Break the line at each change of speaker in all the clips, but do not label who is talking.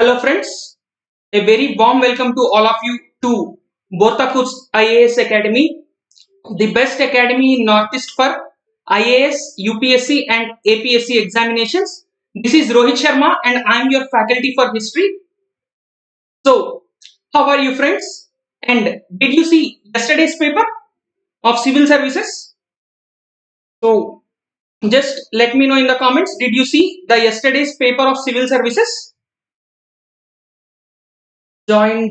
Hello friends, a very warm welcome to all of you to Borthakur's IAS Academy, the best academy in Northeast for IAS, UPSC and APSC examinations. This is Rohit Sharma and I am your faculty for history. So, how are you friends? And did you see yesterday's paper of civil services? So, just let me know in the comments, did you see the yesterday's paper of civil services? Join.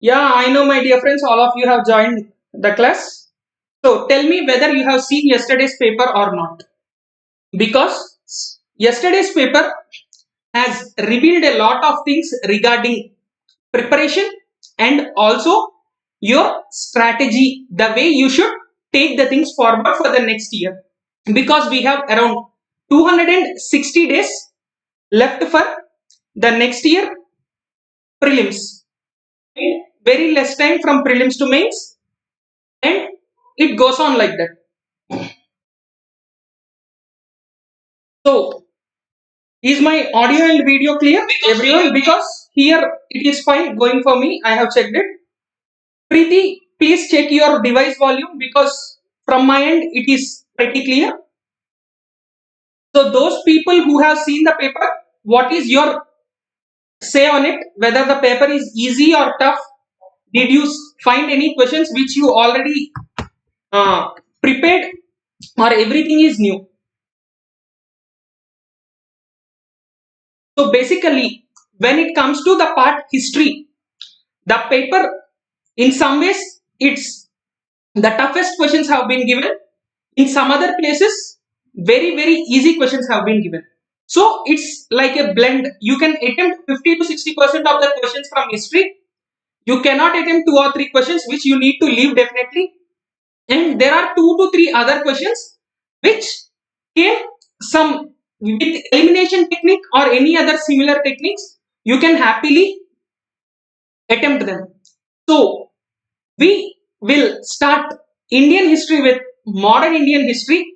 Yeah, I know, my dear friends, all of you have joined the class. So tell me whether you have seen yesterday's paper or not. Because yesterday's paper has revealed a lot of things regarding preparation and also your strategy, the way you should take the things forward for the next year. Because we have around 260 days left for the next year prelims. And very less time from prelims to mains, and it goes on like that. So is my audio and video clear everyone? Because here it is fine going for me, I have checked it. Preeti, please check your device volume because from my end it is pretty clear. So those people who have seen the paper, what is your say on it, whether the paper is easy or tough? Did you find any questions which you already prepared, or everything is new? So basically, when it comes to the part history, the paper in some ways it's the toughest questions have been given. In some other places, very easy questions have been given. So it's like a blend. You can attempt 50 to 60% of the questions from history. You cannot attempt 2 or 3 questions which you need to leave definitely. And there are 2 to 3 other questions which came some with elimination technique or any other similar techniques. You can happily attempt them. So we will start Indian history with modern Indian history,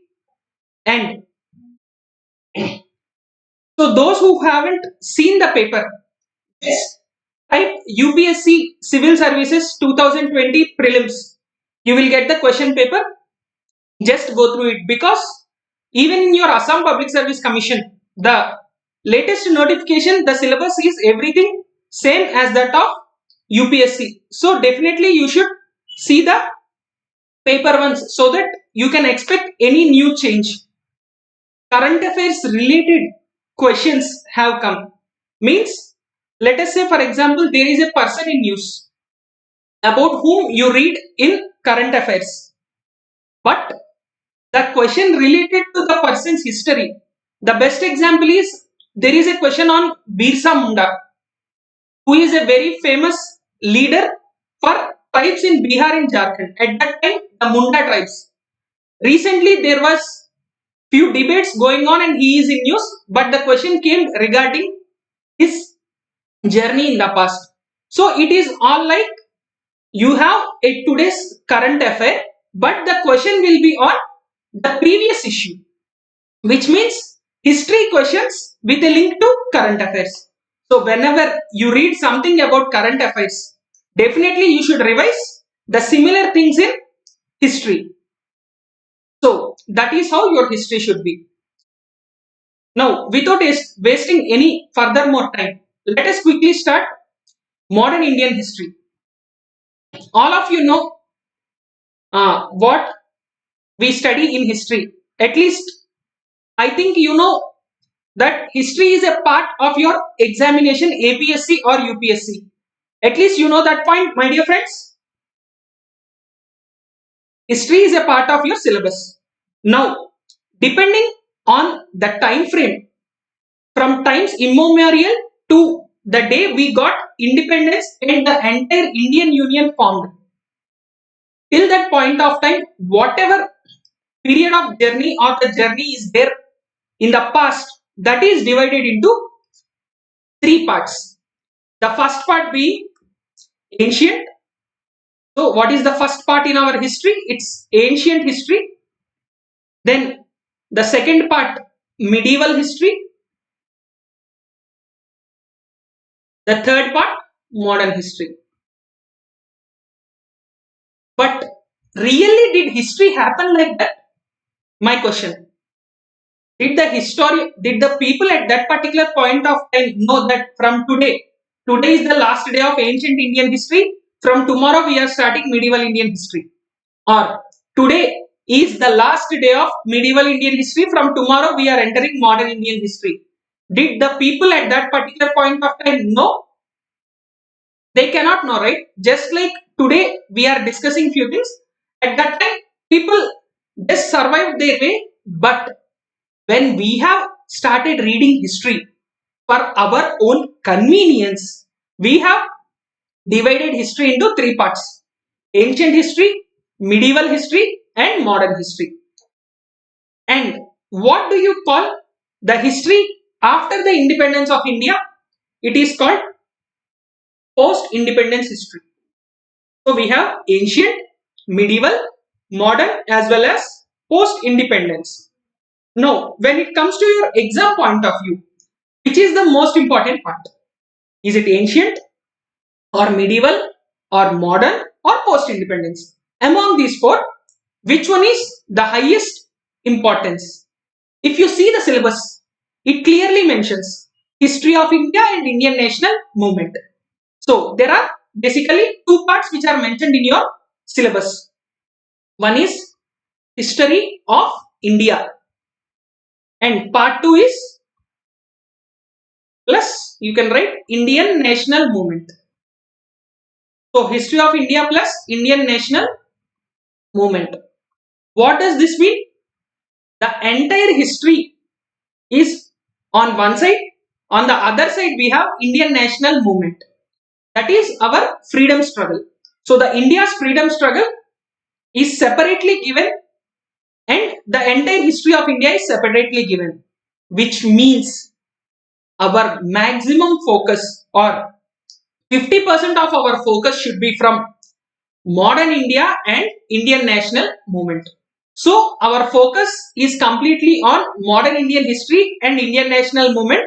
and so those who haven't seen the paper, just type UPSC Civil Services 2020 prelims. You will get the question paper. Just go through it, because even in your Assam Public Service Commission, the latest notification, the syllabus is everything same as that of UPSC. So definitely you should see the paper once so that you can expect any new change. Current affairs related questions have come. Means, let us say for example, there is a person in news about whom you read in current affairs. But the question related to the person's history. The best example is there is a question on Birsa Munda, who is a very famous leader for tribes in Bihar and Jharkhand. At that time, the Munda tribes. Recently, there was few debates going on, and he is in news. But the question came regarding his journey in the past. So it is all like you have a today's current affair, but the question will be on the previous issue, which means history questions with a link to current affairs. So whenever you read something about current affairs, definitely you should revise the similar things in history. So that is how your history should be. Now, without wasting any further more time, let us quickly start modern Indian history. All of you know what we study in history. At least I think you know that history is a part of your examination, APSC or UPSC. At least you know that point, my dear friends. History is a part of your syllabus. Now, depending on the time frame, from times immemorial to the day we got independence and the entire Indian Union formed, till that point of time, whatever period of journey or the journey is there in the past, that is divided into 3 parts. The first part being ancient. So what is the first part in our history? It's ancient history. Then the second part, medieval history. The third part, modern history. But really, did history happen like that? My question. Did the people at that particular point of time know that from today is the last day of ancient Indian history, from tomorrow we are starting medieval Indian history? Or today is the last day of medieval Indian history, from tomorrow we are entering modern Indian history? Did the people at that particular point of time know? They cannot know, right? Just like today we are discussing few things. At that time, people just survived their way, but when we have started reading history for our own convenience, we have divided history into three parts: ancient history, medieval history, and modern history. And what do you call the history after the independence of India? It is called post independence history. So we have ancient, medieval, modern, as well as post independence. Now, when it comes to your exam point of view, which is the most important part? Is it ancient or medieval or modern or post independence? Among these four, which one is the highest importance? If you see the syllabus, it clearly mentions history of India and Indian national movement. So there are basically two parts which are mentioned in your syllabus. One is history of India, and part two is plus you can write Indian national movement. So history of India plus Indian national movement. What does this mean? The entire history is on one side. On the other side, we have Indian national movement. That is our freedom struggle. So the India's freedom struggle is separately given, and the entire history of India is separately given, which means our maximum focus, or 50% of our focus, should be from modern India and Indian national movement. So our focus is completely on modern Indian history and Indian national movement.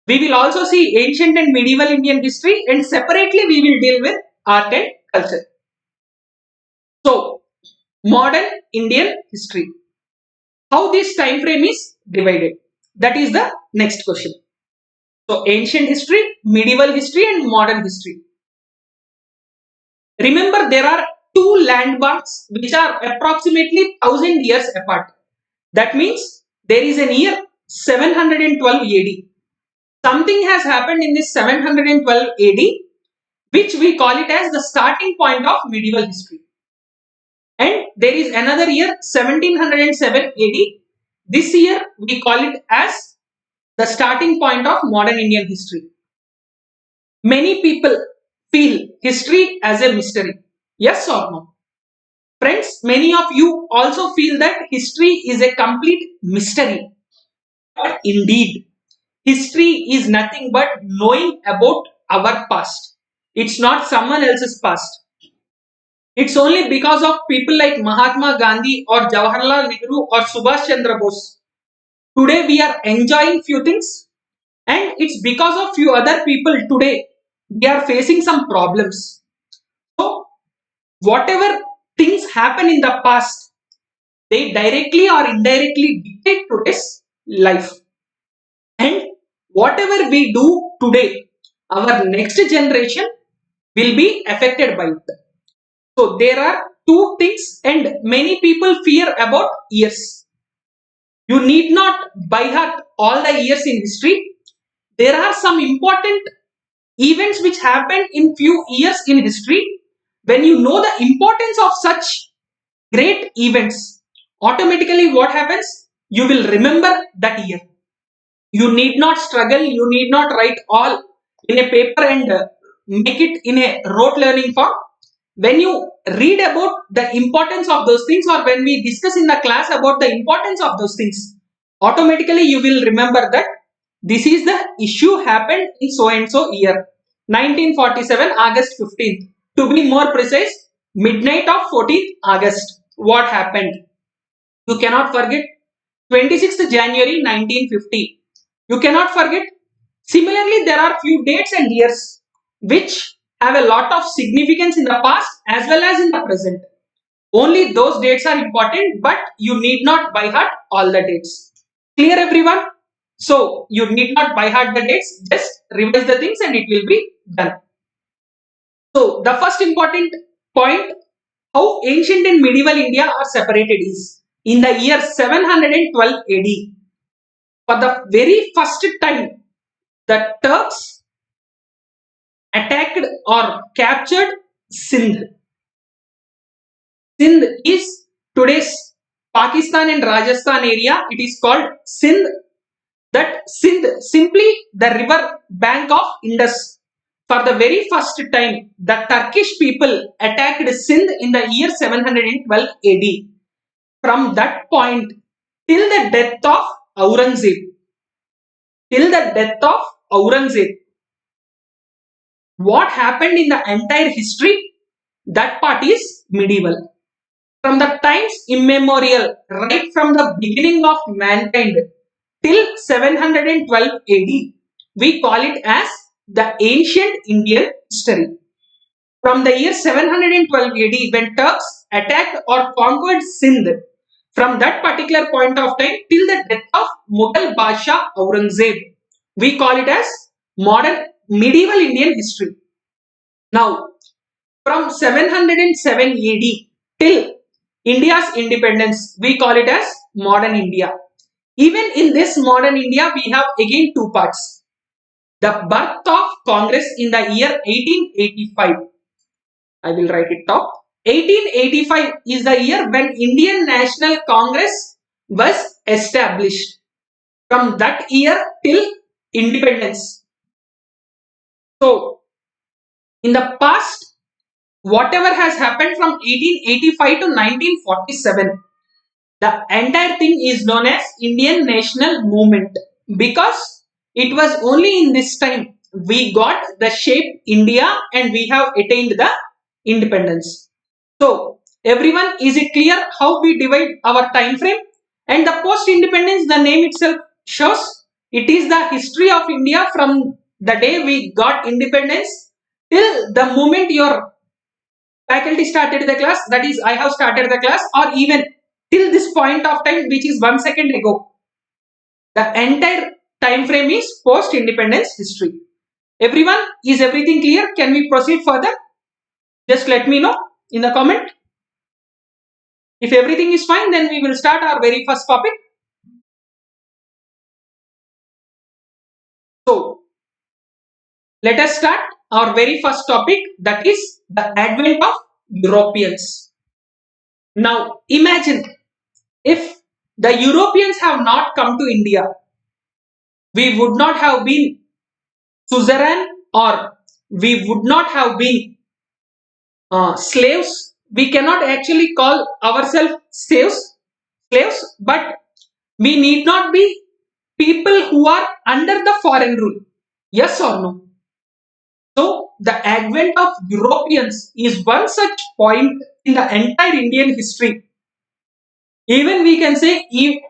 We will also see ancient and medieval Indian history, and separately we will deal with art and culture. So modern Indian history. How this time frame is divided? That is the next question. So ancient history, medieval history, and modern history. Remember, there are two landmarks which are approximately 1000 years apart. That means there is an year 712 AD. Something has happened in this 712 AD, which we call it as the starting point of medieval history. And there is another year 1707 AD. This year we call it as the starting point of modern Indian history. Many people feel history as a mystery. Yes or no? Friends, many of you also feel that history is a complete mystery. But indeed, history is nothing but knowing about our past. It's not someone else's past. It's only because of people like Mahatma Gandhi or Jawaharlal Nehru or Subhash Chandra Bose. Today we are enjoying few things, and it's because of few other people today we are facing some problems. So whatever things happen in the past, they directly or indirectly dictate today's life. And whatever we do today, our next generation will be affected by it. So there are two things, and many people fear about years. You need not by heart all the years in history. There are some important events which happened in few years in history. When you know the importance of such great events, automatically what happens? You will remember that year. You need not struggle, you need not write all in a paper and make it in a rote learning form. When you read about the importance of those things, or when we discuss in the class about the importance of those things, automatically you will remember that this is the issue happened in so and so year, 1947 August 15th. To be more precise, midnight of 14th August. What happened? You cannot forget 26th January 1950. You cannot forget Similarly, there are few dates and years which have a lot of significance in the past as well as in the present. Only those dates are important, but you need not by heart all the dates. Clear, everyone? So you need not by heart the dates, just revise the things and it will be done. So the first important point, how ancient and medieval India are separated is in the year 712 AD. For the very first time, the Turks attacked or captured Sindh. Sindh is today's Pakistan and Rajasthan area. It is called Sindh. That Sindh, simply the river bank of Indus. For the very first time, the Turkish people attacked Sindh in the year 712 AD. From that point till the death of Aurangzeb, till the death of Aurangzeb, what happened in the entire history, that part is medieval. From the times immemorial, right from the beginning of mankind till 712 AD, we call it as the ancient Indian history. From the year 712 AD, when Turks attacked or conquered Sindh, from that particular point of time till the death of Mughal Basha Aurangzeb, we call it as modern medieval Indian history. Now, from 707 AD till India's independence, we call it as modern India. Even in this modern India, we have again two parts. The birth of Congress in the year 1885. I will write it top. 1885 is the year when Indian National Congress was established. From that year till independence. So, in the past, whatever has happened from 1885 to 1947, the entire thing is known as Indian National Movement, because it was only in this time we got the shape India and we have attained the independence. So everyone, is it clear how we divide our time frame? And the post independence, the name itself shows, it is the history of India from the day we got independence till the moment your faculty started the class, that is I have started the class, or even till this point of time, which is 1 second ago. The entire time frame is post independence history. Everyone, is everything clear? Can we proceed further? Just let me know in the comment. If everything is fine, then we will start our very first topic. So let us start our very first topic, that is the advent of Europeans. Now imagine, if the Europeans have not come to India, we would not have been suzerain, or we would not have been slaves. We cannot actually call ourselves slaves, but we need not be people who are under the foreign rule. Yes or no? So the advent of Europeans is one such point in the entire Indian history. Even we can say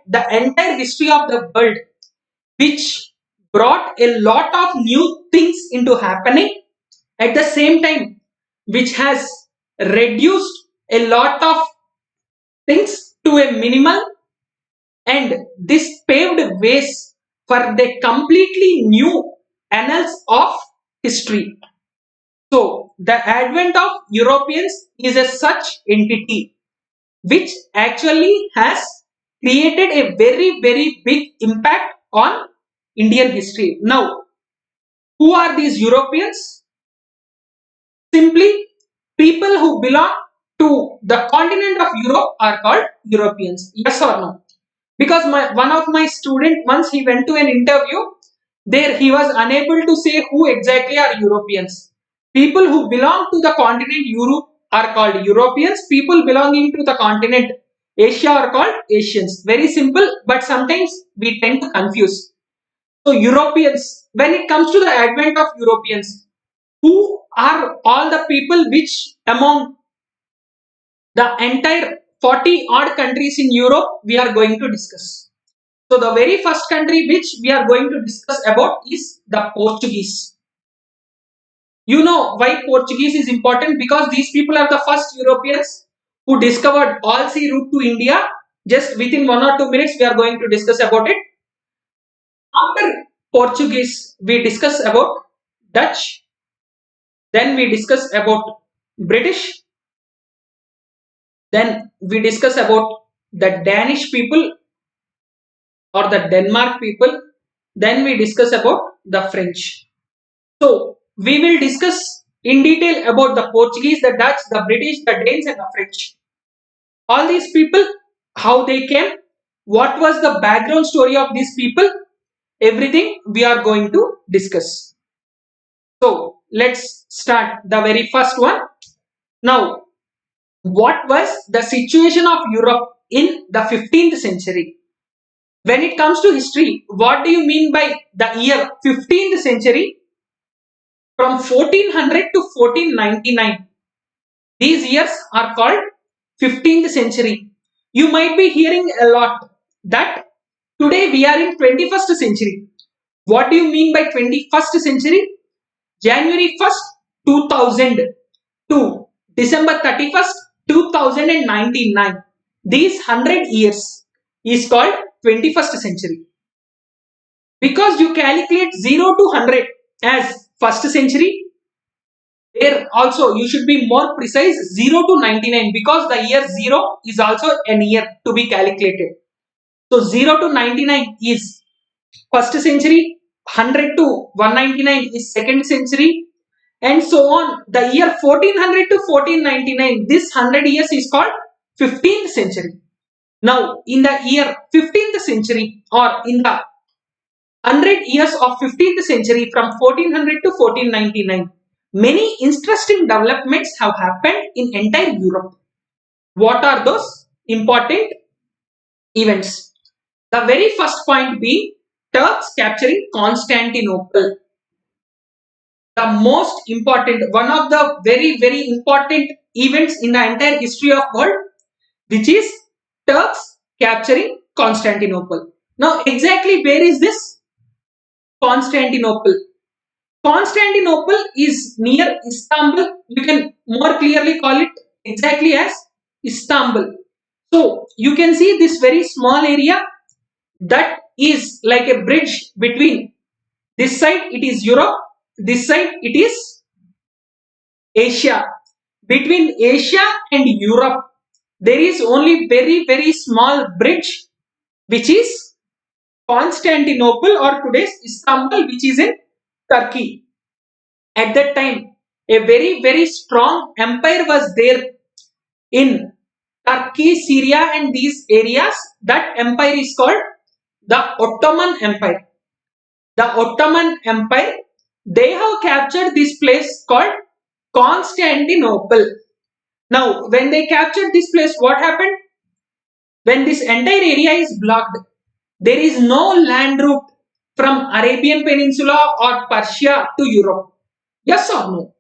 the entire history of the world, which brought a lot of new things into happening, at the same time which has reduced a lot of things to a minimal, and this paved ways for the completely new annals of history. So the advent of Europeans is a such entity which actually has created a very big impact on Indian history. Now, who are these Europeans? Simply, people who belong to the continent of Europe are called Europeans. Yes or no? Because one of my student, once he went to an interview, there he was unable to say who exactly are Europeans. People who belong to the continent Europe are called Europeans. People belonging to the continent Asia are called Asians. Very simple, but sometimes we tend to confuse. So Europeans, when it comes to the advent of Europeans, who are all the people which among the entire 40 odd countries in Europe we are going to discuss. So the very first country which we are going to discuss about is the Portuguese. You know why Portuguese is important? Because these people are the first Europeans who discovered all sea route to India. Just within 1 or 2 minutes, we are going to discuss about it. After Portuguese, we discuss about Dutch. Then we discuss about British. Then we discuss about the Danish people or the Denmark people. Then we discuss about the French. So we will discuss in detail about the Portuguese, the Dutch, the British, the Danes, and the French. All these people, how they came, what was the background story of these people, everything we are going to discuss. So let's start the very first one. Now, what was the situation of Europe in the 15th century? When it comes to history, what do you mean by the year 15th century? From 1400 to 1499. These years are called 15th century. You might be hearing a lot that today we are in 21st century. What do you mean by 21st century? January 1st, 2000 to December 31st, 2099. These 100 years is called 21st century. Because you calculate 0 to 100 as first century, there also you should be more precise 0 to 99 because the year 0 is also an year to be calculated. So 0 to 99 is first century, 100 to 199 is second century, and so on. The year 1400 to 1499, this 100 years is called 15th century. Now in the year 15th century or in the 100 years of 15th century from 1400 to 1499, many interesting developments have happened in entire Europe. What are those important events? The very first point being Turks capturing Constantinople. The most important, one of the very important events in the entire history of world, which is Turks capturing Constantinople. Now exactly where is this Constantinople? Constantinople is near Istanbul. You can more clearly call it exactly as Istanbul. So you can see this very small area that is like a bridge between this side it is Europe, this side it is Asia. Between Asia and Europe, there is only very small bridge which is Constantinople or today's Istanbul, which is in Turkey. At that time, a very strong empire was there in Turkey, Syria, and these areas. That empire is called the Ottoman Empire. The Ottoman Empire, they have captured this place called Constantinople. Now, when they captured this place, what happened? When this entire area is blocked, there is no land route from Arabian Peninsula or Persia to Europe. Yes or no?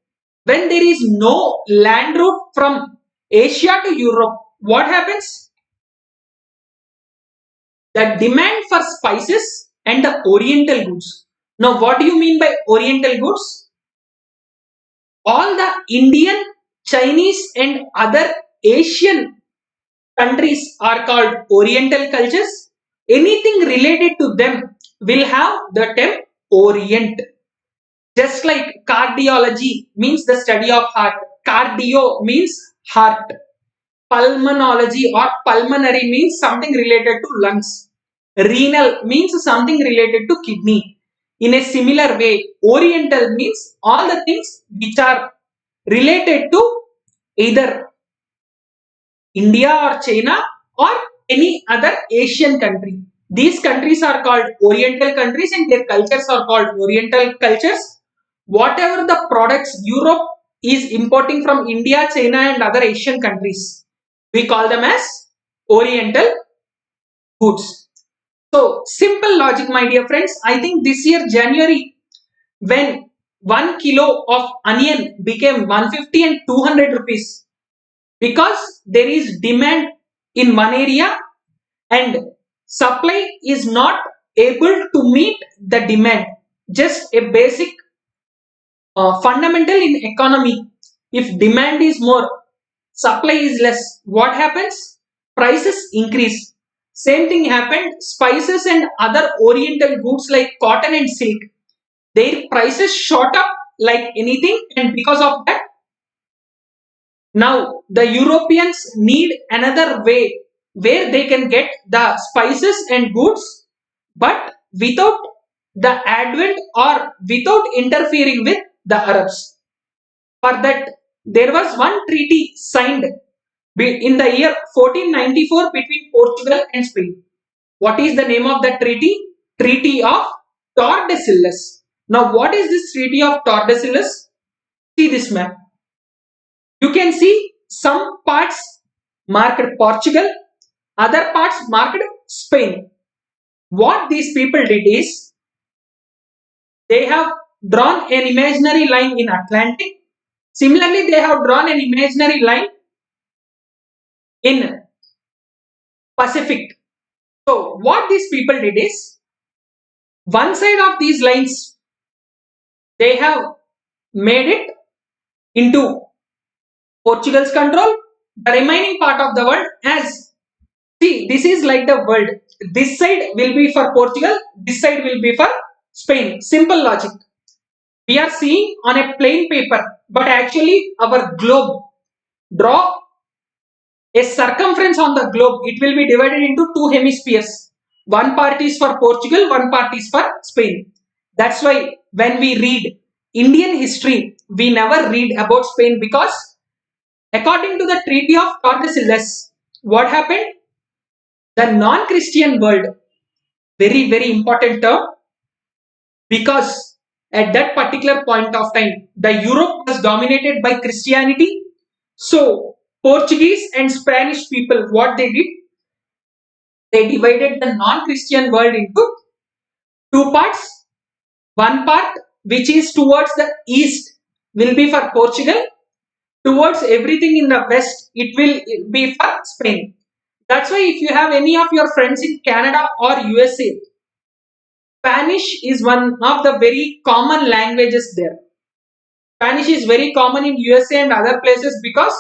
When there is no land route from Asia to Europe, what happens? The demand for spices and the oriental goods. Now, what do you mean by oriental goods? All the Indian, Chinese, and other Asian countries are called oriental cultures. Anything related to them will have the term Orient. Just like cardiology means the study of heart, cardio means heart, pulmonology or pulmonary means something related to lungs, renal means something related to kidney. In a similar way, oriental means all the things which are related to either India or China or any other Asian country. These countries are called oriental countries and their cultures are called oriental cultures. Whatever the products Europe is importing from India, China, and other Asian countries, we call them as oriental goods. So, simple logic, my dear friends. I think this year, January, when 1 kilo of onion became 150 and 200 rupees, because there is demand in one area and supply is not able to meet the demand. Just a basic fundamental in economy. If demand is more, supply is less, what happens? Prices increase. Same thing happened. Spices and other oriental goods like cotton and silk, their prices shot up like anything, and because of that, now the Europeans need another way where they can get the spices and goods, but without the advent or without interfering with the Arabs. For that, there was one treaty signed in the year 1494 between Portugal and Spain. What is the name of that treaty? Treaty of Tordesillas. Now, what is this Treaty of Tordesillas? See this map. You can see some parts marked Portugal, other parts marked Spain. What these people did is they have drawn an imaginary line in Atlantic. Similarly, they have drawn an imaginary line in Pacific. So, what these people did is one side of these lines they have made it into Portugal's control. The remaining part of the world as, see, this is like the world. This side will be for Portugal, this side will be for Spain. Simple logic. We are seeing on a plain paper, but actually our globe, draw a circumference on the globe. It will be divided into two hemispheres. One part is for Portugal, one part is for Spain. That's why when we read Indian history, we never read about Spain, because according to the Treaty of Tordesillas, what happened? The non-Christian world, very, very important term, because at that particular point of time, the Europe was dominated by Christianity. So, Portuguese and Spanish people, what they did? They divided the non-Christian world into two parts. One part which is towards the east will be for Portugal. Towards everything in the west, it will be for Spain. That's why if you have any of your friends in Canada or USA, Spanish is one of the very common languages there. Spanish is very common in USA and other places because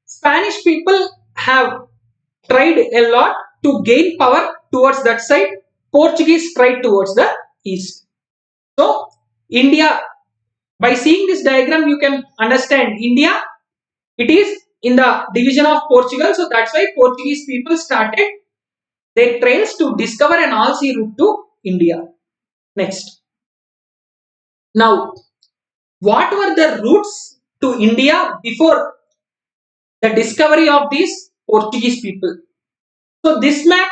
Spanish people have tried a lot to gain power towards that side. Portuguese tried towards the east. So, India, by seeing this diagram, you can understand India, it is in the division of Portugal. So, that's why Portuguese people started their trails to discover an all-sea route to India. Next. Now, what were the routes to India before the discovery of these Portuguese people? So, this map,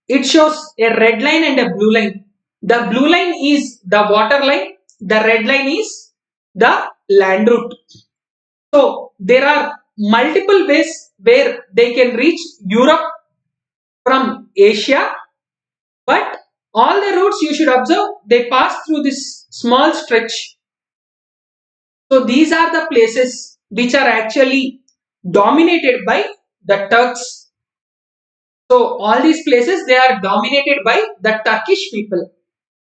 it shows a red line and a blue line. The blue line is the water line. The red line is the land route. So, there are multiple ways where they can reach Europe from Asia, but all the routes you should observe, they pass through this small stretch. So, these are the places which are actually dominated by the Turks. So, all these places, they are dominated by the Turkish people.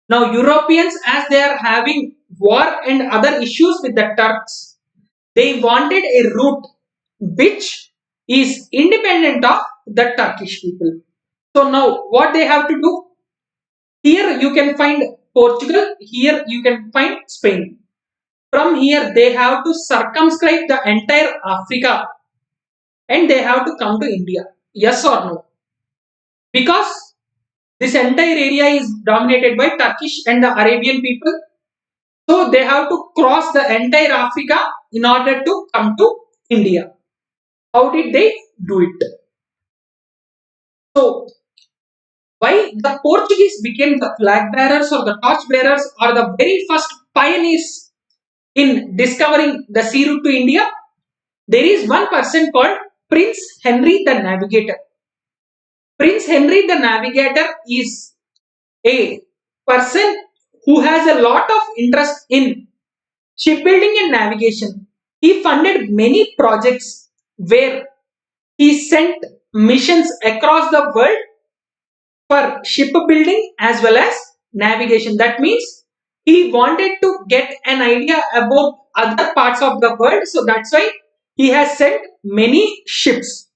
Now, Europeans, as they are having war and other issues with the Turks, they wanted a route which is independent of the Turkish people. So, now what they have to do? Here you can find Portugal, here you can find Spain. From here, they have to circumscribe the entire Africa and they have to come to India. Yes or no? Because this entire area is dominated by Turkish and the Arabian people. So, they have to cross the entire Africa in order to come to India. How did they do it? So, why the Portuguese became the flag bearers or the torch bearers or the very first pioneers in discovering the sea route to India? There is one person called Prince Henry the Navigator. Prince Henry the Navigator is a person who has a lot of interest in shipbuilding and navigation. He funded many projects where he sent missions across the world for shipbuilding as well as navigation. That means he wanted to get an idea about other parts of the world, so that's why he has sent many ships.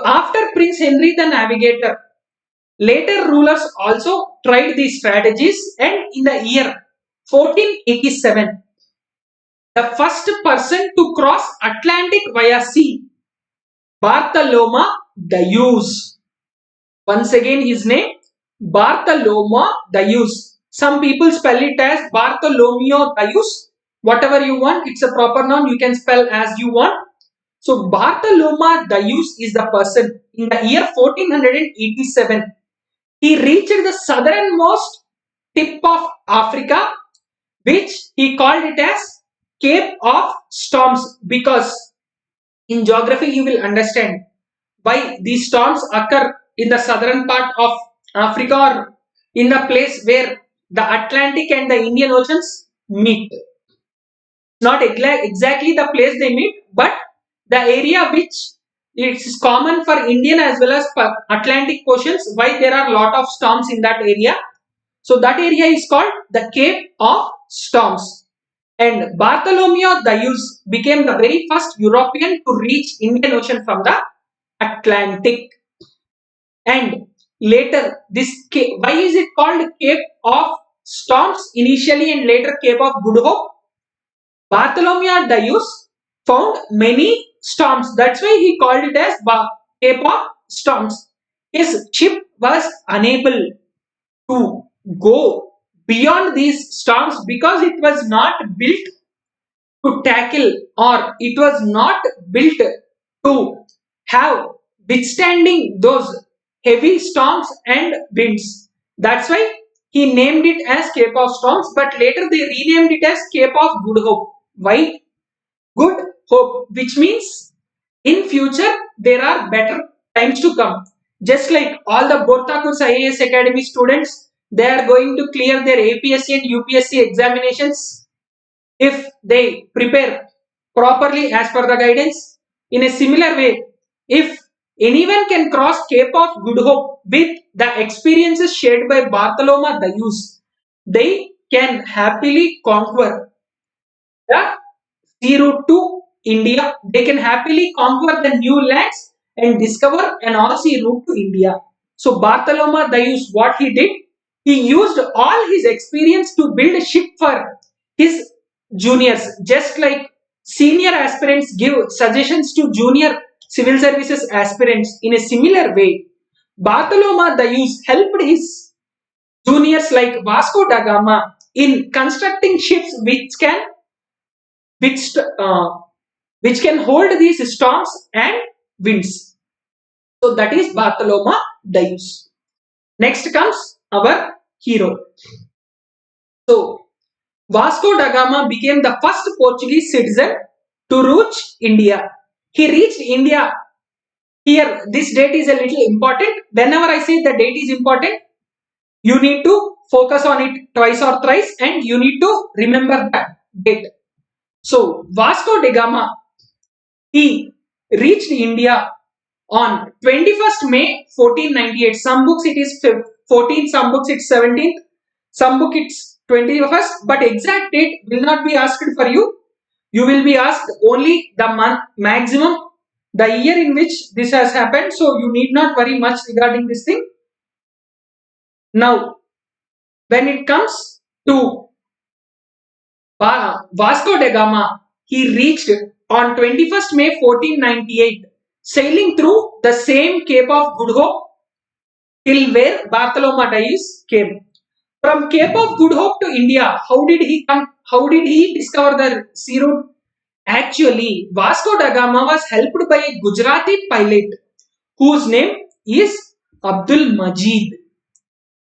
After Prince Henry the Navigator, later rulers also tried these strategies, and in the year 1487, the first person to cross Atlantic via sea, Bartholomew Dias. Once again, his name Bartholomew Dias. Some people spell it as Bartholomew Dias. Whatever you want, it's a proper noun. You can spell as you want. So Bartholomew Dias is the person. In the year 1487, he reached the southernmost tip of Africa, which he called it as Cape of Storms, because in geography you will understand why these storms occur in the southern part of Africa, or in the place where the Atlantic and the Indian Oceans meet. Not exactly the place they meet, but the area which it's common for Indian as well as for Atlantic oceans, why there are a lot of storms in that area. So that area is called the Cape of Storms. And Bartholomew Dias became the very first European to reach Indian Ocean from the Atlantic. And later, this Cape, why is it called Cape of Storms initially and later Cape of Good Hope? Bartholomew Dias found many storms. That's why he called it as Cape of Storms. His ship was unable to go beyond these storms because it was not built to tackle, or it was not built to have withstanding those heavy storms and winds. That's why he named it as Cape of Storms, but later they renamed it as Cape of Good Hope. Why? Good hope, which means in future there are better times to come. Just like all the Borthakur's IAS Academy students, they are going to clear their APSC and UPSC examinations if they prepare properly as per the guidance. In a similar way, if anyone can cross Cape of Good Hope with the experiences shared by Bartholomew Dias, they can happily conquer the sea route to India. They can happily conquer the new lands and discover an all sea route to India. So Bartholomew Dias, what he did, he used all his experience to build a ship for his juniors, just like senior aspirants give suggestions to junior civil services aspirants. In a similar way, Bartholomew Dias helped his juniors like Vasco da Gama in constructing ships which, uh, which can hold these storms and winds. So that is Bartholomew Dias. Next comes our hero. So Vasco da Gama became the first Portuguese citizen to reach India. He reached India. Here, this date is a little important. Whenever I say the date is important, you need to focus on it twice or thrice, and you need to remember that date. So Vasco da Gama, he reached India on 21st May 1498. Some books it is 14th, some books it's 17th, some book it's 21st, but exact date will not be asked for you. You will be asked only the month, maximum the year in which this has happened. So you need not worry much regarding this thing. Now, when it comes to Vasco da Gama, he reached on 21st May 1498, sailing through the same Cape of Good Hope till where Bartholomew Dias came. From Cape of Good Hope to India, how did he come? How did he discover the sea route? Actually, Vasco da Gama was helped by a Gujarati pilot whose name is Abdul Majid.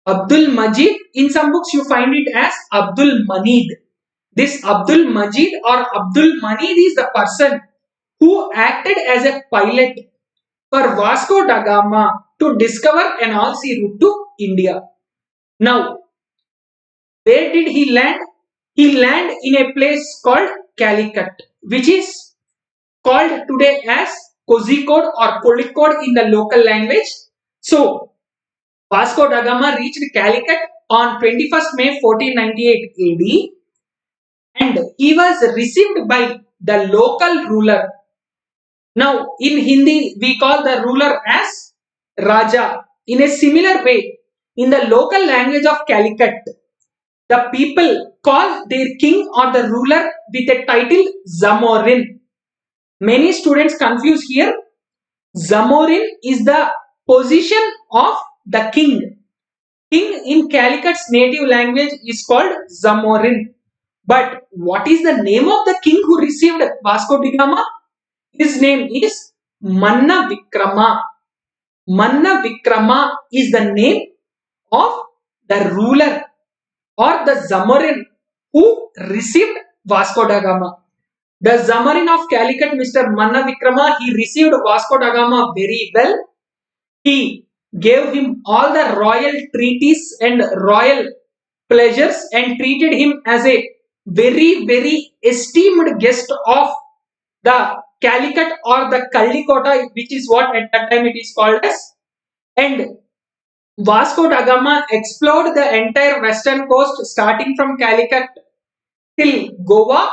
Abdul Majid, in some books you find it as Abdul Manid. This Abdul Majid or Abdul Manid is the person who acted as a pilot for Vasco da Gama to discover an all-sea route to India. Now, where did he land? He landed in a place called Calicut, which is called today as Kozhikode or Kozhikode in the local language. So, Vasco da Gama reached Calicut on 21st May 1498 AD and he was received by the local ruler. Now, in Hindi, we call the ruler as Raja. In a similar way, in the local language of Calicut, the people call their king or the ruler with a title Zamorin. Many students confuse here. Zamorin is the position of the king. King in Calicut's native language is called Zamorin. But what is the name of the king who received Vasco da Gama? His name is Manna Vikrama. Manna Vikrama is the name of the ruler or the Zamorin who received Vasco da Gama. The Zamorin of Calicut, Mr. Manna Vikrama, he received Vasco da Gama very well. He gave him all the royal treaties and royal pleasures and treated him as a very, very esteemed guest of the Calicut or the Kallikota, which is what at that time it is called as. And Vasco da Gama explored the entire western coast starting from Calicut till Goa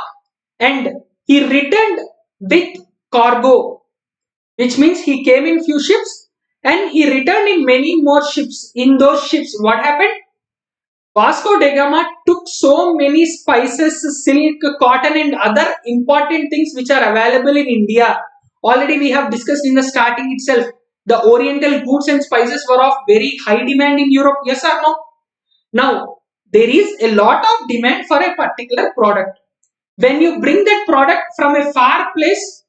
and he returned with cargo, which means he came in few ships and he returned in many more ships. In those ships, what happened? Vasco da Gama took so many spices, silk, cotton and other important things which are available in India. Already we have discussed in the starting itself. The oriental goods and spices were of very high demand in Europe. Yes or no? Now, there is a lot of demand for a particular product. When you bring that product from a far place,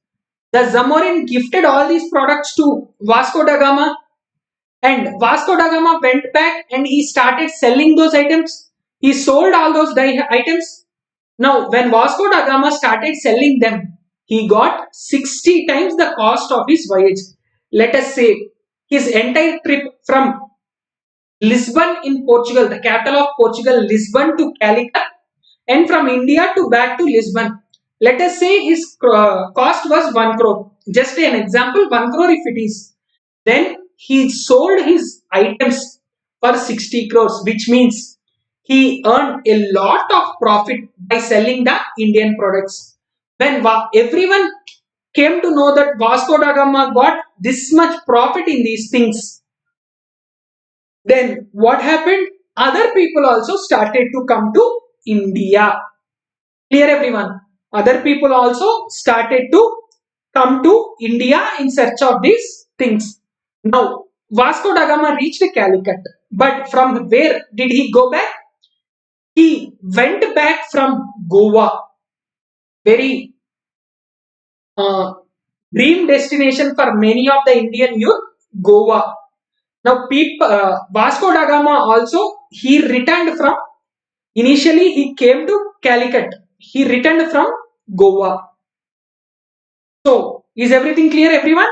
the Zamorin gifted all these products to Vasco da Gama and Vasco da Gama went back and he started selling those items. He sold all those items. Now, when Vasco da Gama started selling them, he got 60 times the cost of his voyage. Let us say his entire trip from Lisbon in Portugal, the capital of Portugal, Lisbon to Calicut, and from India to back to Lisbon. Let us say his cost was 1 crore. Just an example, 1 crore if it is. Then he sold his items for 60 crores, which means he earned a lot of profit by selling the Indian products. When everyone came to know that Vasco da Gama got this much profit in these things, then what happened? Other people also started to come to India. Clear everyone? Other people also started to come to India in search of these things. Now, Vasco da Gama reached Calicut, but from where did he go back? He went back from Goa, very dream destination for many of the Indian youth, Goa. Now, Vasco da Gama also, he returned from, initially he came to Calicut, he returned from Goa. So, is everything clear everyone?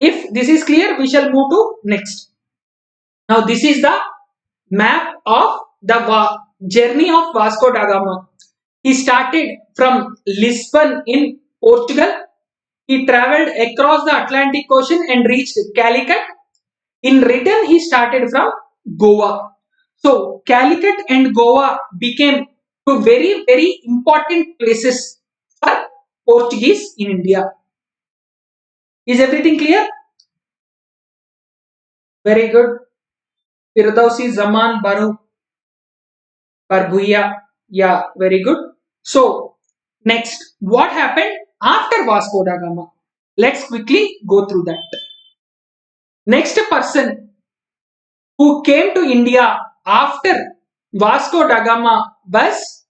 If this is clear, we shall move to next. Now, this is the map of the journey of Vasco da Gama. He started from Lisbon in Portugal. He travelled across the Atlantic Ocean and reached Calicut. In return, he started from Goa. So, Calicut and Goa became two very, very important places for Portuguese in India. Is everything clear? Very good. Firdausi Zaman Baru Barguya. Yeah, very good. So, next, what happened after Vasco da Gama? Let's quickly go through that. Next person who came to India after Vasco da Gama was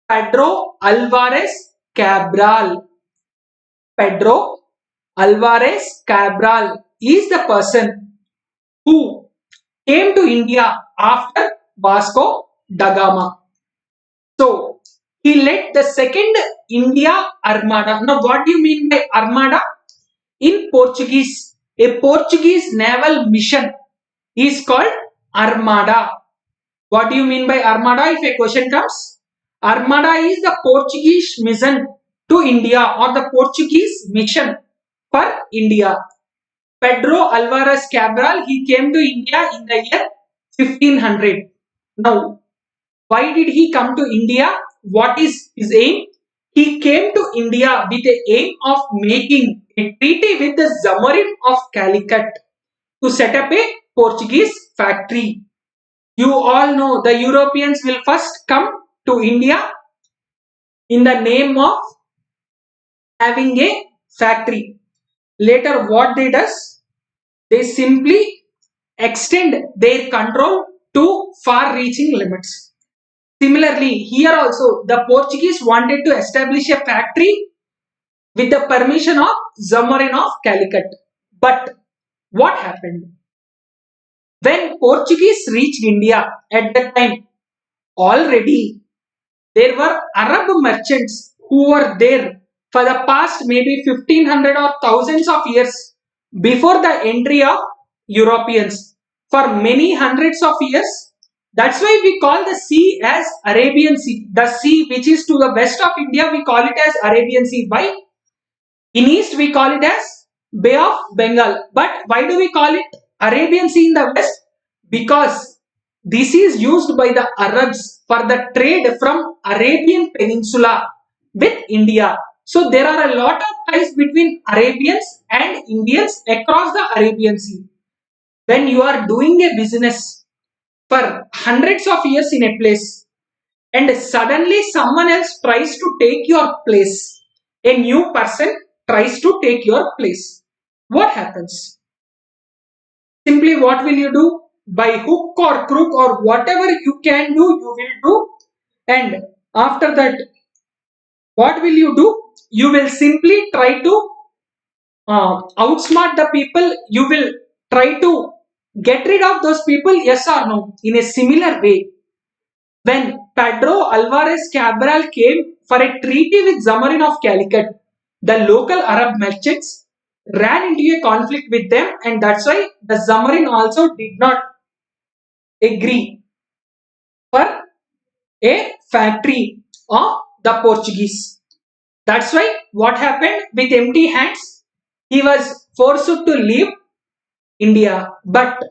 Pedro Alvarez Cabral. Pedro Alvarez Cabral is the person who came to India after Vasco da Gama. So, he led the second India Armada. Now, what do you mean by Armada? In Portuguese, a Portuguese naval mission is called Armada. What do you mean by Armada if a question comes? Armada is the Portuguese mission to India or the Portuguese mission for India. Pedro Alvarez Cabral, he came to India in the year 1500. Now, why did he come to India? What is his aim? He came to India with the aim of making a treaty with the Zamorin of Calicut to set up a Portuguese factory. You all know the Europeans will first come to India in the name of having a factory. Later, what they does? They simply extend their control to far-reaching limits. Similarly, here also the Portuguese wanted to establish a factory with the permission of Zamorin of Calicut. But what happened? When Portuguese reached India at that time, already there were Arab merchants who were there for the past maybe 1500 or thousands of years before the entry of Europeans. For many hundreds of years, that's why we call the sea as Arabian Sea. The sea which is to the west of India, we call it as Arabian Sea. Why? In east, we call it as Bay of Bengal. But why do we call it Arabian Sea in the west? Because this is used by the Arabs for the trade from Arabian Peninsula with India. So there are a lot of ties between Arabians and Indians across the Arabian Sea. When you are doing a business for hundreds of years in a place and suddenly someone else tries to take your place, a new person tries to take your place, what happens? Simply what will you do? By hook or crook or whatever you can do, you will do. And after that, what will you do? You will simply try to outsmart the people. You will try to get rid of those people, yes or no? In a similar way, when Pedro Alvarez Cabral came for a treaty with Zamorin of Calicut, the local Arab merchants ran into a conflict with them, and that's why the Zamorin also did not agree for a factory of the Portuguese. That's why what happened? With empty hands, he was forced to leave India. But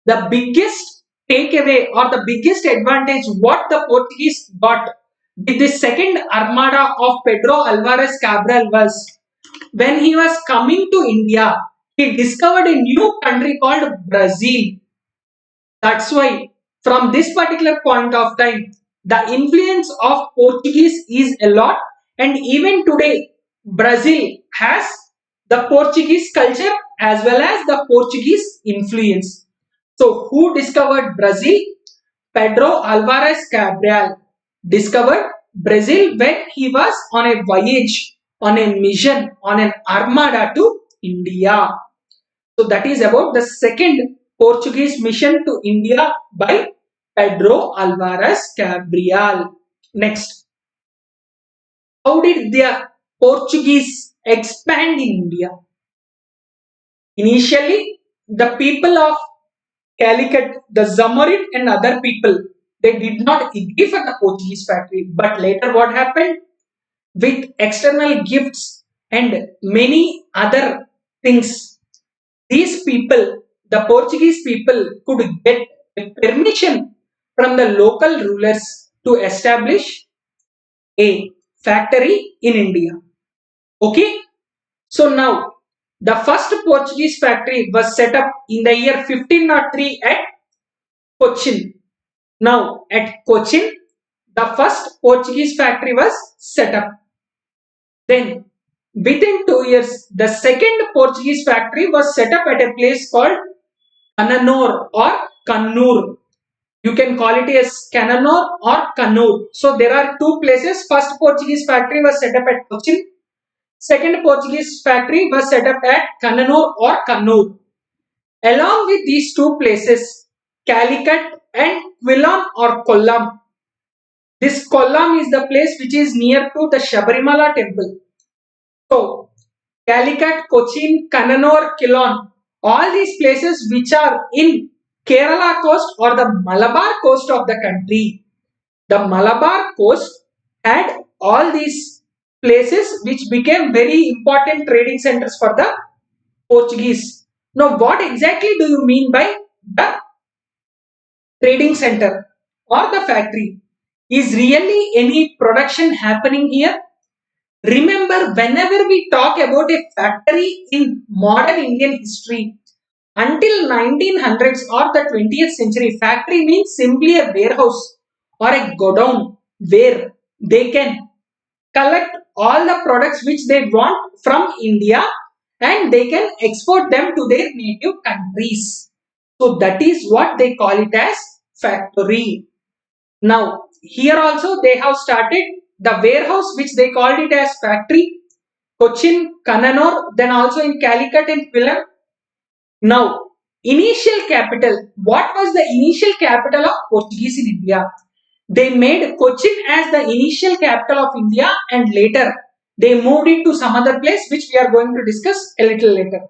the biggest takeaway or the biggest advantage what the Portuguese got with the second armada of Pedro Alvarez Cabral was when he was coming to India, he discovered a new country called Brazil. That's why from this particular point of time, the influence of Portuguese is a lot, and even today Brazil has the Portuguese culture as well as the Portuguese influence. So who discovered Brazil? Pedro Alvarez Cabral discovered Brazil when he was on a voyage, on a mission, on an armada to India. So that is about the second Portuguese mission to India by Pedro Alvarez Cabral. Next, how did the Portuguese expand in India? Initially, the people of Calicut, the Zamorin and other people, they did not agree for the Portuguese factory. But later what happened? With external gifts and many other things, these people, the Portuguese people, could get a permission from the local rulers to establish a factory in India. Okay, so now the first Portuguese factory was set up in the year 1503 at Cochin. Now at Cochin, the first Portuguese factory was set up. Then within 2 years, the second Portuguese factory was set up at a place called Cananor or Kannur. You can call it as Cananor or Kannur. So there are two places. First Portuguese factory was set up at Cochin. Second Portuguese factory was set up at Cananor or Kannur. Along with these two places, Calicut and Quilon or Kollam. This Kollam is the place which is near to the Shabarimala temple. So, Calicut, Cochin, Kannur, Quilon, all these places which are in Kerala coast or the Malabar coast of the country. The Malabar coast had all these places which became very important trading centers for the Portuguese. Now, what exactly do you mean by the trading center or the factory? Is really any production happening here? Remember, whenever we talk about a factory in modern Indian history, until 1900s or the 20th century, factory means simply a warehouse or a godown where they can collect all the products which they want from India and they can export them to their native countries. So that is what they call it as factory. Now, here also they have started the warehouse which they called it as factory, Cochin, Kannanur, then also in Calicut and Quillan. Now, initial capital. What was the initial capital of Portuguese in India? They made Cochin as the initial capital of India and later they moved it to some other place which we are going to discuss a little later.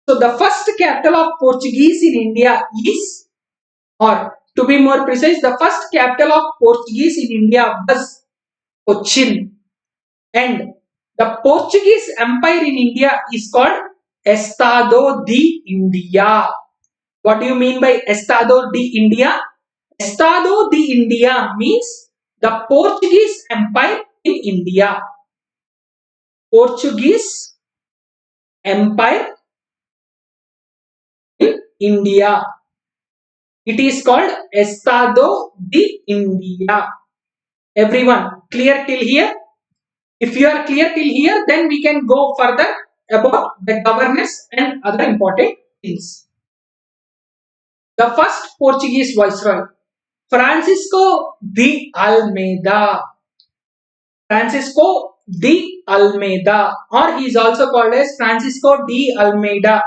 So, the first capital of Portuguese in India is, or to be more precise, the first capital of Portuguese in India was Cochin. And the Portuguese Empire in India is called Estado de India. What do you mean by Estado de India? Estado de India means the Portuguese Empire in India. Portuguese Empire in India. It is called Estado de India. Everyone clear till here? If you are clear till here, then we can go further about the governance and other important things. The first Portuguese viceroy, Francisco de Almeida. Francisco de Almeida, or he is also called as Francisco de Almeida.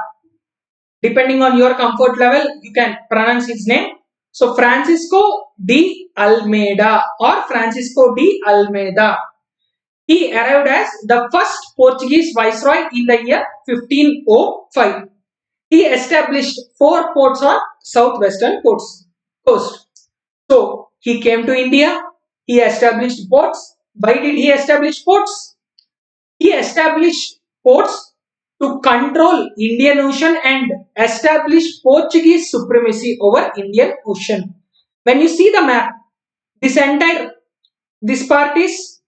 Depending on your comfort level, you can pronounce his name. So, Francisco de Almeida or Francisco de Almeida. He arrived as the first Portuguese viceroy in the year 1505. He established 4 ports on southwestern coast. So, he came to India, he established ports. Why did he establish ports? He established ports to control Indian Ocean and establish Portuguese supremacy over Indian Ocean. When you see the map, this part is,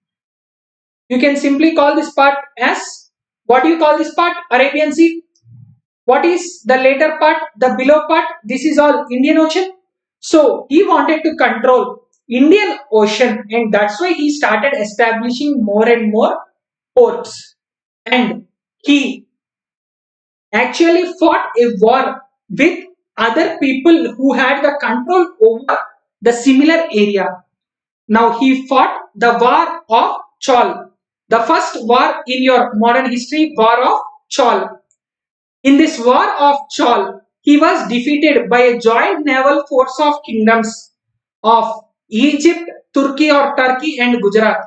you can simply call this part as, what do you call this part? Arabian Sea. What is the later part, the below part? This is all Indian Ocean. So he wanted to control Indian Ocean and that's why he started establishing more and more ports. And he actually fought a war with other people who had the control over the similar area. Now he fought the war of Chol. The first war in your modern history, war of Chol. In this war of Chol, he was defeated by a joint naval force of kingdoms of Egypt, Turkey and Gujarat.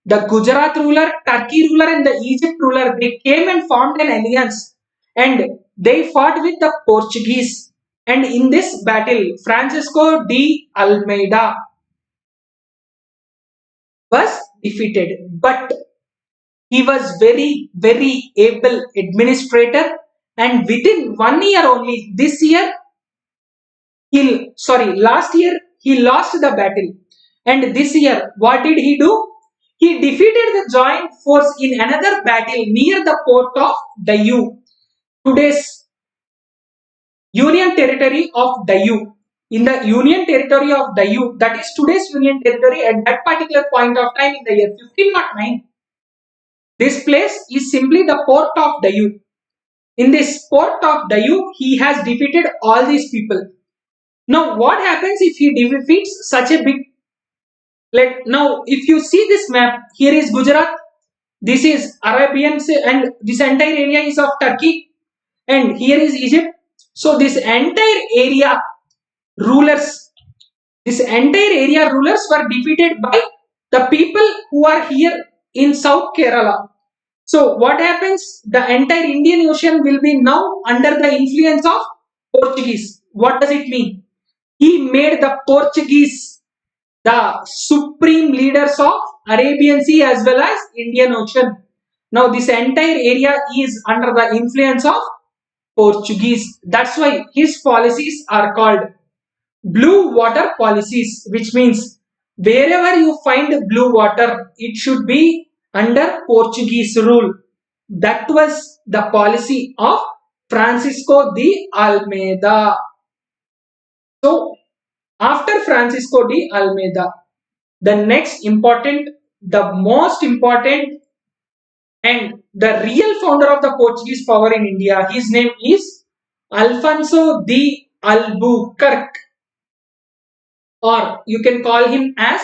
The Gujarat ruler, Turkey ruler and the Egypt ruler, they came and formed an alliance and they fought with the Portuguese. And in this battle, Francisco de Almeida was defeated. But he was very, very able administrator and within 1 year only, last year, he lost the battle. And this year, what did he do? He defeated the joint force in another battle near the port of Dayu, today's Union Territory of Dayu. In the Union Territory of Dayu, that is today's Union Territory at that particular point of time in the year 1509. This place is simply the port of Dayu. In this port of Dayu, he has defeated all these people. Now, what happens if he defeats such a big... Now, if you see this map, here is Gujarat, this is Arabian Sea, and this entire area is of Turkey, and here is Egypt. So, this entire area rulers were defeated by the people who are here in South Kerala. So what happens? The entire Indian Ocean will be now under the influence of Portuguese. What does it mean? He made the Portuguese the supreme leaders of Arabian Sea as well as Indian Ocean. Now this entire area is under the influence of Portuguese. That's why his policies are called blue water policies, which means wherever you find blue water, it should be under Portuguese rule. That was the policy of Francisco de Almeida. So, after Francisco de Almeida, the next important, the most important, and the real founder of the Portuguese power in India, his name is Alfonso de Albuquerque, or you can call him as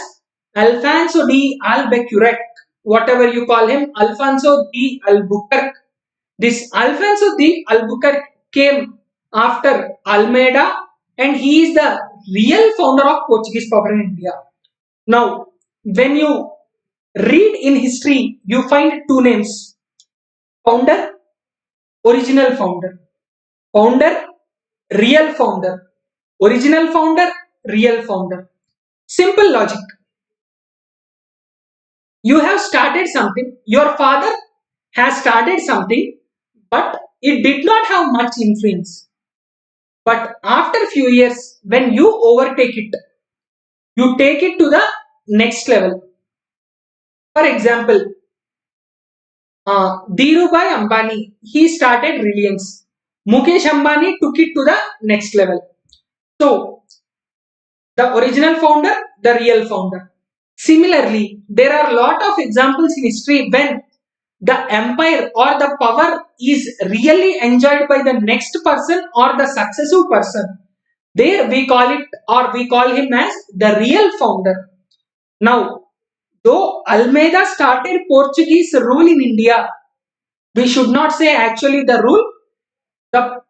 Alfonso de Albuquerque, whatever you call him, Alfonso de Albuquerque. This Alfonso de Albuquerque came after Almeida, and he is the real founder of Portuguese power in India. Now, when you read in history, you find two names: founder, original founder. Founder, real founder. Original founder, real founder. Simple logic. You have started something, your father has started something, but it did not have much influence. But after a few years, when you overtake it, you take it to the next level. For example, Dhirubhai Ambani, he started Reliance. Mukesh Ambani took it to the next level. So, the original founder, the real founder. Similarly, there are a lot of examples in history when the empire or the power is really enjoyed by the next person or the successive person. There we call it, or we call him as the real founder. Now, though Almeida started Portuguese rule in India, we should not say actually the rule. The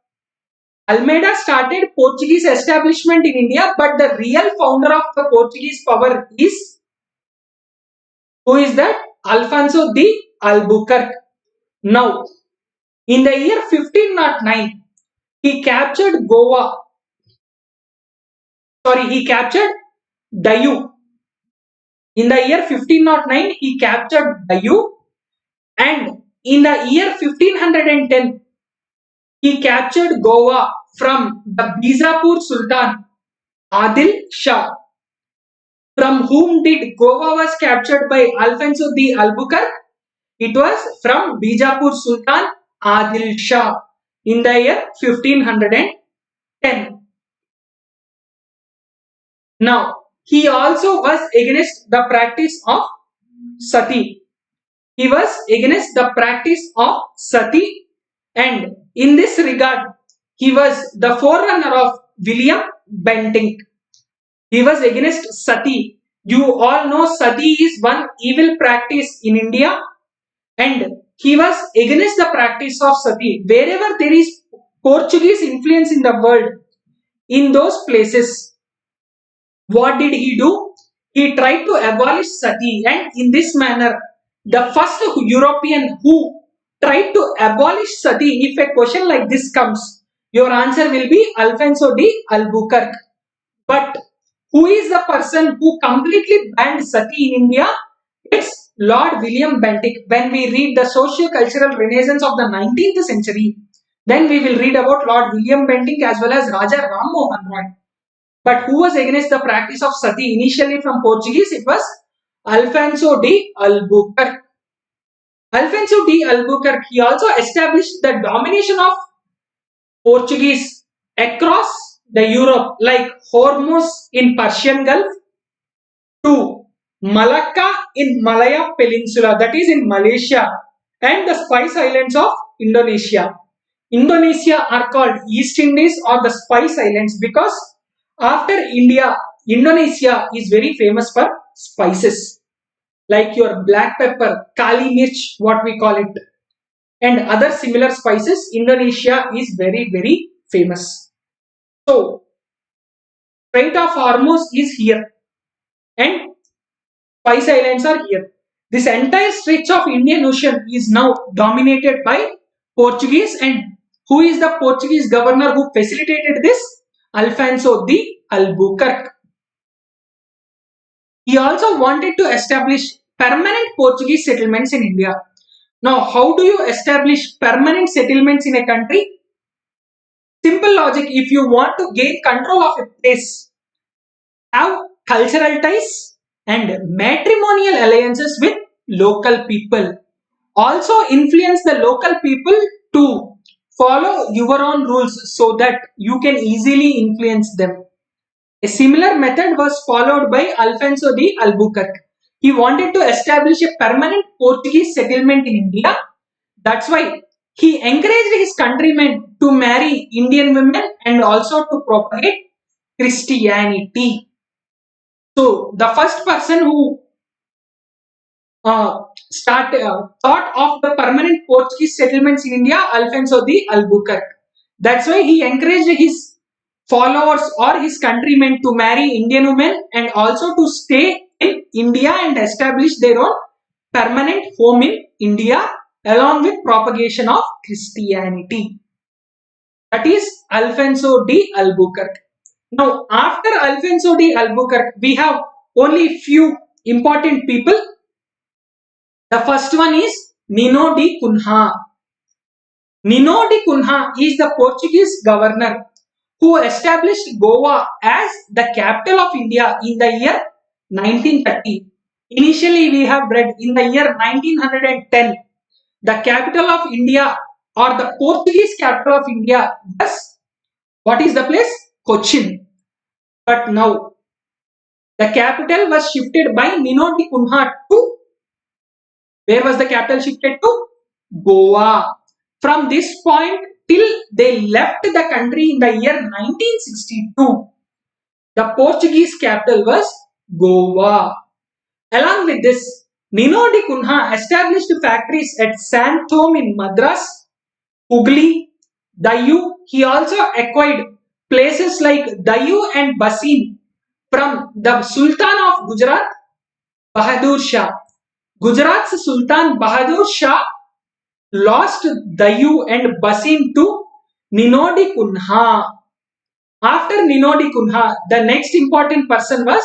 Almeida started Portuguese establishment in India, but the real founder of the Portuguese power is, who is that? Alfonso de Albuquerque. Now, in the year 1509, he captured Goa. Sorry, he captured Dayu. In the year 1509, he captured Dayu, and in the year 1510, he captured Goa from the Bijapur Sultan Adil Shah. From whom did Goa was captured by Alfonso de Albuquerque? It was from Bijapur Sultan Adil Shah in the year 1510. Now, he also was against the practice of sati. He was against the practice of sati, and in this regard, he was the forerunner of William Bentinck. He was against sati. You all know sati is one evil practice in India, and he was against the practice of sati. Wherever there is Portuguese influence in the world, in those places, what did he do? He tried to abolish sati, and in this manner, the first European who tried to abolish sati, if a question like this comes, your answer will be Alfonso de Albuquerque. But who is the person who completely banned sati in India? It's Lord William Bentinck. When we read the socio-cultural renaissance of the 19th century, then we will read about Lord William Bentinck as well as Raja Ram Mohan Roy. But who was against the practice of sati initially from Portuguese? It was Alfonso de Albuquerque. Alfonso de Albuquerque, he also established the domination of Portuguese across the Europe, like Hormuz in Persian Gulf to Malacca in Malaya Peninsula, that is in Malaysia, and the Spice Islands of Indonesia. Indonesia are called East Indies or the Spice Islands because after India, Indonesia is very famous for spices like your black pepper, kali mirch, what we call it, and other similar spices. Indonesia is very, very famous. So, Strait of Hormuz is here and Spice Islands are here. This entire stretch of Indian Ocean is now dominated by Portuguese, and who is the Portuguese governor who facilitated this? Alfonso de Albuquerque. He also wanted to establish permanent Portuguese settlements in India. Now, how do you establish permanent settlements in a country? Simple logic, if you want to gain control of a place, have cultural ties and matrimonial alliances with local people. Also influence the local people to follow your own rules so that you can easily influence them. A similar method was followed by Alfonso de Albuquerque. He wanted to establish a permanent Portuguese settlement in India. That's why he encouraged his countrymen to marry Indian women and also to propagate Christianity. So the first person who thought of the permanent Portuguese settlements in India, Alfonso de Albuquerque. That's why he encouraged his followers or his countrymen to marry Indian women and also to stay in India and establish their own permanent home in India along with propagation of Christianity. That is Alfonso de Albuquerque. Now, after Alfonso de Albuquerque, we have only few important people. The first one is Nino de Cunha. Nino de Cunha is the Portuguese governor who established Goa as the capital of India in the year 1930. Initially, we have read in the year 1910, the capital of India or the Portuguese capital of India was, what is the place? Cochin. But now, the capital was shifted by Nino de Cunha to, where was the capital shifted to? Goa. From this point till they left the country in the year 1962, the Portuguese capital was Goa. Along with this, Nino de Cunha established factories at San Thome in Madras, Hooghly, Dayu. He also acquired places like Dayu and Basin from the Sultan of Gujarat, Bahadur Shah. Gujarat's Sultan Bahadur Shah lost Dayu and Basin to Nino de Cunha. After Nino de Cunha, the next important person was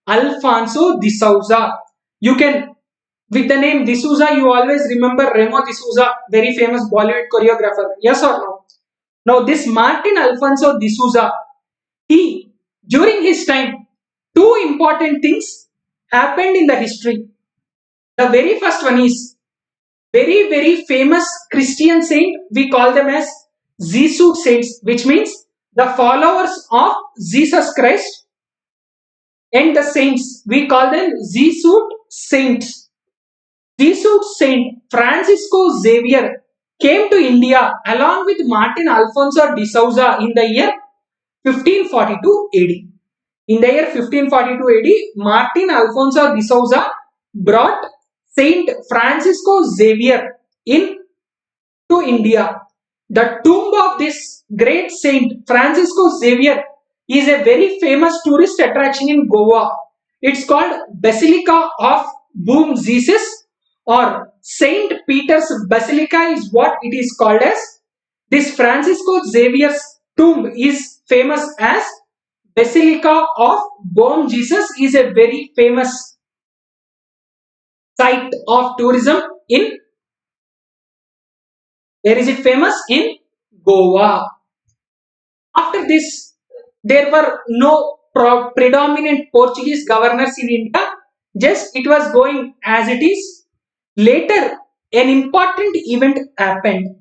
Alfonso de Souza. You can, with the name de Souza, you always remember Remo de Souza, very famous Bollywood choreographer. Yes or no? Now, this Martin Alfonso de Souza, he, during his time, two important things happened in the history. The very first one is very famous Christian saint. We call them as Jesuit saints, which means the followers of Jesus Christ, and the saints, we call them Jesuit saints. Jesuit Saint Francisco Xavier came to India along with Martin Alfonso de Souza in the year 1542 AD. In the year 1542 AD, Martin Alfonso de Souza brought Saint Francisco Xavier in to India. The tomb of this great Saint Francisco Xavier is a very famous tourist attraction in Goa. It's called Basilica of Boom Jesus, or Saint Peter's Basilica is what it is called as. This Francisco Xavier's tomb is famous as Basilica of Boom Jesus, is a very famous site of tourism in, where is it famous? In Goa. After this, there were no predominant Portuguese governors in India, just it was going as it is. Later, an important event happened.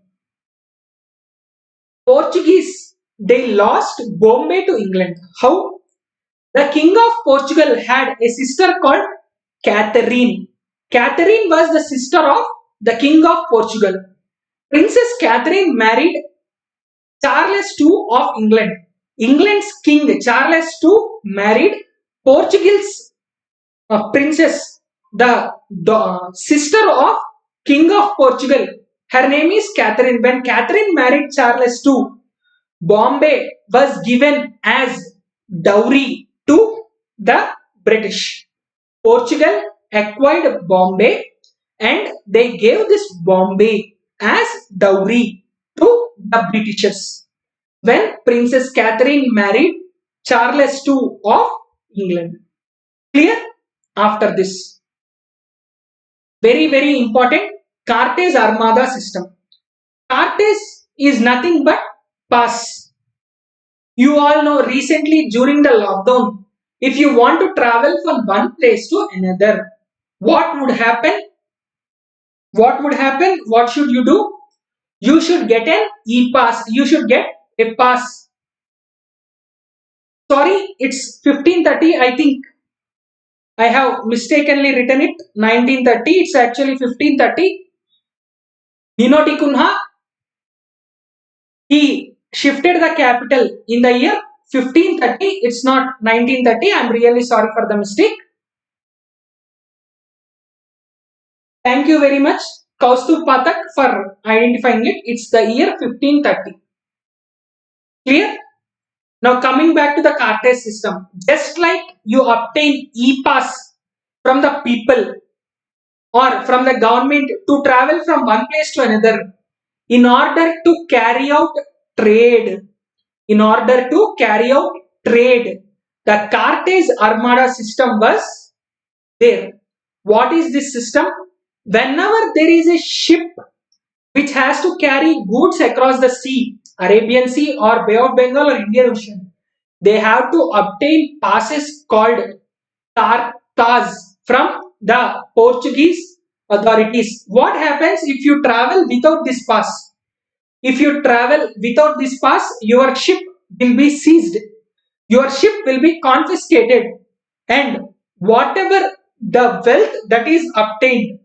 Portuguese, they lost Bombay to England. How? The King of Portugal had a sister called Catherine. Catherine was the sister of the King of Portugal. Princess Catherine married Charles II of England. England's King Charles II married Portugal's princess, the sister of King of Portugal. Her name is Catherine. When Catherine married Charles II, Bombay was given as dowry to the British. Portugal acquired Bombay and they gave this Bombay as dowry to the Britishers when Princess Catherine married Charles II of England. Clear? After this, very important, Cartes Armada system. Cartes is nothing but pass. You all know recently during the lockdown, if you want to travel from one place to another, what would happen? What would happen? What should you do? You should get an e-pass. You should get a pass. Sorry, it's 1530. I think I have mistakenly written it 1930. It's actually 1530. Ninoti Kunha, he shifted the capital in the year 1530. It's not 1930. I'm really sorry for the mistake. Thank you very much, Kaustubh Pathak, for identifying it. It's the year 1530. Clear? Now coming back to the cartage system, just like you obtain e-pass from the people or from the government to travel from one place to another, in order to carry out trade, in order to carry out trade, the cartage armada system was there. What is this system? Whenever there is a ship which has to carry goods across the sea, Arabian Sea or Bay of Bengal or Indian Ocean, they have to obtain passes called cartas from the Portuguese authorities. What happens if you travel without this pass? If you travel without this pass, your ship will be seized. Your ship will be confiscated, and whatever the wealth that is obtained,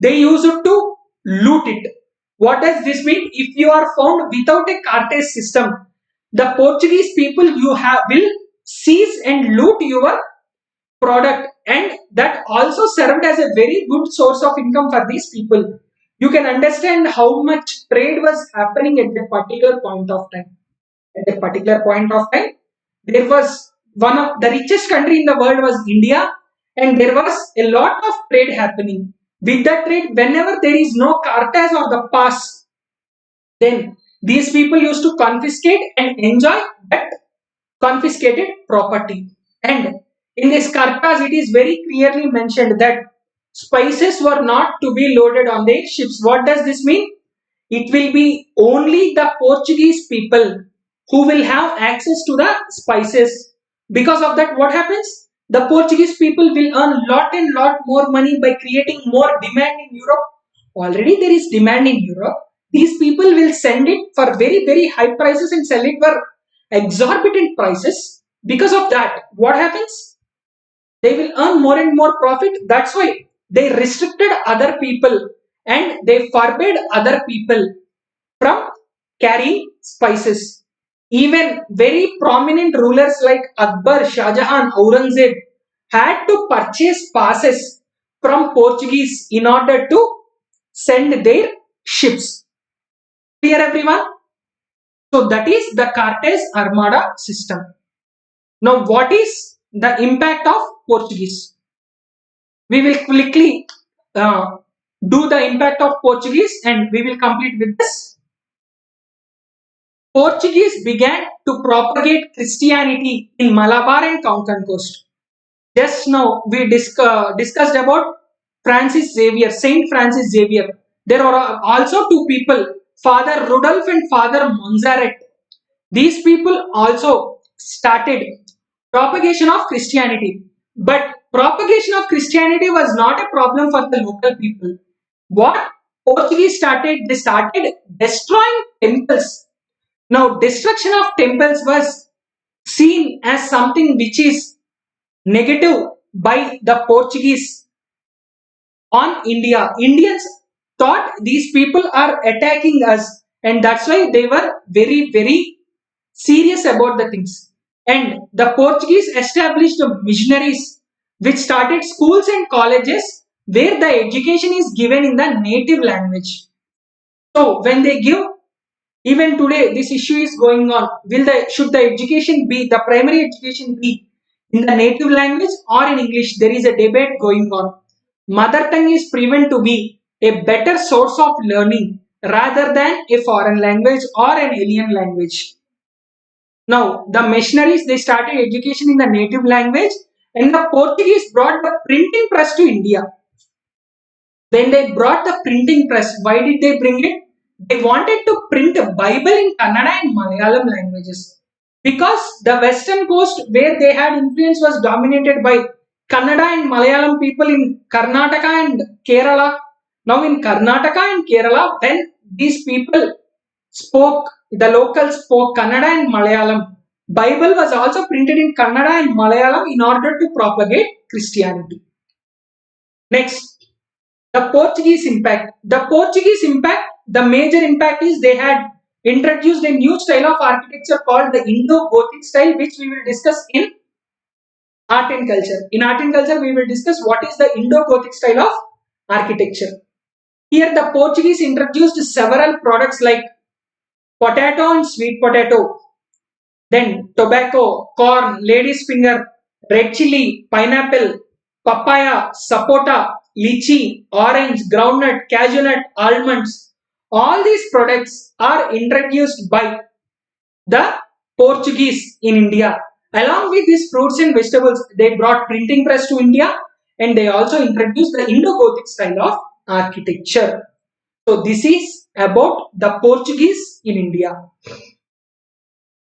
they use it to loot it. What does this mean? If you are found without a cartage system, the Portuguese people you have will seize and loot your product, and that also served as a very good source of income for these people. You can understand how much trade was happening at that particular point of time. At a particular point of time, there was one of the richest country in the world was India, and there was a lot of trade happening. With that trade, whenever there is no cartas or the pass, then these people used to confiscate and enjoy that confiscated property. And in this cartas, it is very clearly mentioned that spices were not to be loaded on the ships. What does this mean? It will be only the Portuguese people who will have access to the spices. Because of that, what happens? The Portuguese people will earn lot and lot more money by creating more demand in Europe. Already there is demand in Europe. These people will send it for very, very high prices and sell it for exorbitant prices. Because of that, what happens? They will earn more and more profit. That's why they restricted other people and they forbade other people from carrying spices. Even very prominent rulers like Akbar, Shah Jahan, Aurangzeb had to purchase passes from Portuguese in order to send their ships. Clear, everyone? So that is the cartage armada system. Now, what is the impact of Portuguese? We will quickly do the impact of Portuguese and we will complete with this. Portuguese began to propagate Christianity in Malabar and Konkan coast. Just now we discussed about Francis Xavier, Saint Francis Xavier. There are also two people, Father Rudolph and Father Monzaret. These people also started propagation of Christianity. But propagation of Christianity was not a problem for the local people. What Portuguese started, they started destroying temples. Now, destruction of temples was seen as something which is negative by the Portuguese on India. Indians thought these people are attacking us, and that's why they were very, very serious about the things. And the Portuguese established missionaries which started schools and colleges where the education is given in the native language. So when they give, even today this issue is going on, should the education be, the primary education be in the native language or in English? There is a debate going on. Mother tongue is proven to be a better source of learning rather than a foreign language or an alien language. Now, the missionaries, they started education in the native language, and the Portuguese brought the printing press to India. When they brought the printing press, why did they bring it? They wanted to print a Bible in Kannada and Malayalam languages. because the western coast where they had influence was dominated by Kannada and Malayalam people in Karnataka and Kerala. Now in Karnataka and Kerala, when these people spoke, the locals spoke Kannada and Malayalam. Bible was also printed in Kannada and Malayalam in order to propagate Christianity. Next, the Portuguese impact. The Portuguese impact, the major impact is they had introduced a new style of architecture called the Indo-Gothic style, which we will discuss in art and culture. In art and culture, we will discuss what is the Indo-Gothic style of architecture. Here, the Portuguese introduced several products like potato and sweet potato, then tobacco, corn, lady's finger, red chili, pineapple, papaya, sapota, lychee, orange, groundnut, cashew nut, almonds. All these products are introduced by the Portuguese in India. Along with these fruits and vegetables, they brought printing press to India and they also introduced the Indo-Gothic style of architecture. So this is about the Portuguese in India.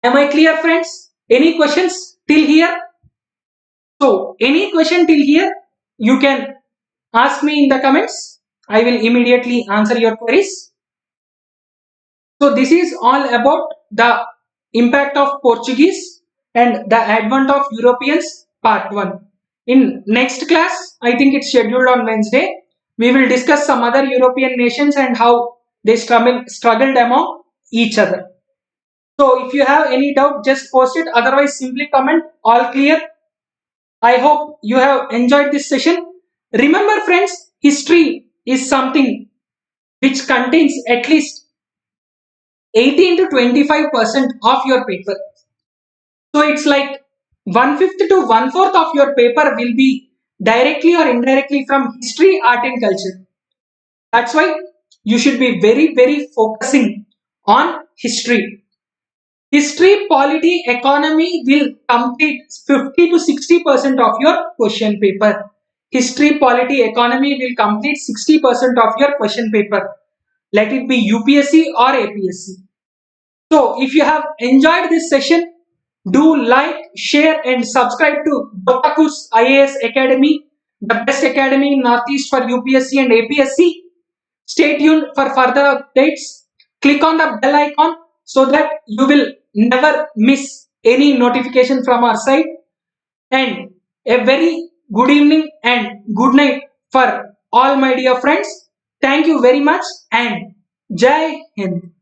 Am I clear, friends? Any questions till here? So, any question till here, you can ask me in the comments. I will immediately answer your queries. So, this is all about the impact of Portuguese and the advent of Europeans part 1. In next class, I think it's scheduled on Wednesday, we will discuss some other European nations and how they struggled among each other. So if you have any doubt, just post it. Otherwise, simply comment all clear. I hope you have enjoyed this session. Remember, friends, history is something which contains at least 18 to 25% of your paper. So it's like 1/5 to 1/4 of your paper will be directly or indirectly from history, art, and culture. That's why you should be very, very focusing on history. History, polity, economy will complete 50 to 60% of your question paper. History, polity, economy will complete 60% of your question paper. Let it be UPSC or APSC. So, if you have enjoyed this session, do like, share and subscribe to Borthakur's IAS Academy, the best academy in Northeast for UPSC and APSC. Stay tuned for further updates. Click on the bell icon so that you will never miss any notification from our side. And a very good evening and good night for all my dear friends. Thank you very much and Jai Hind.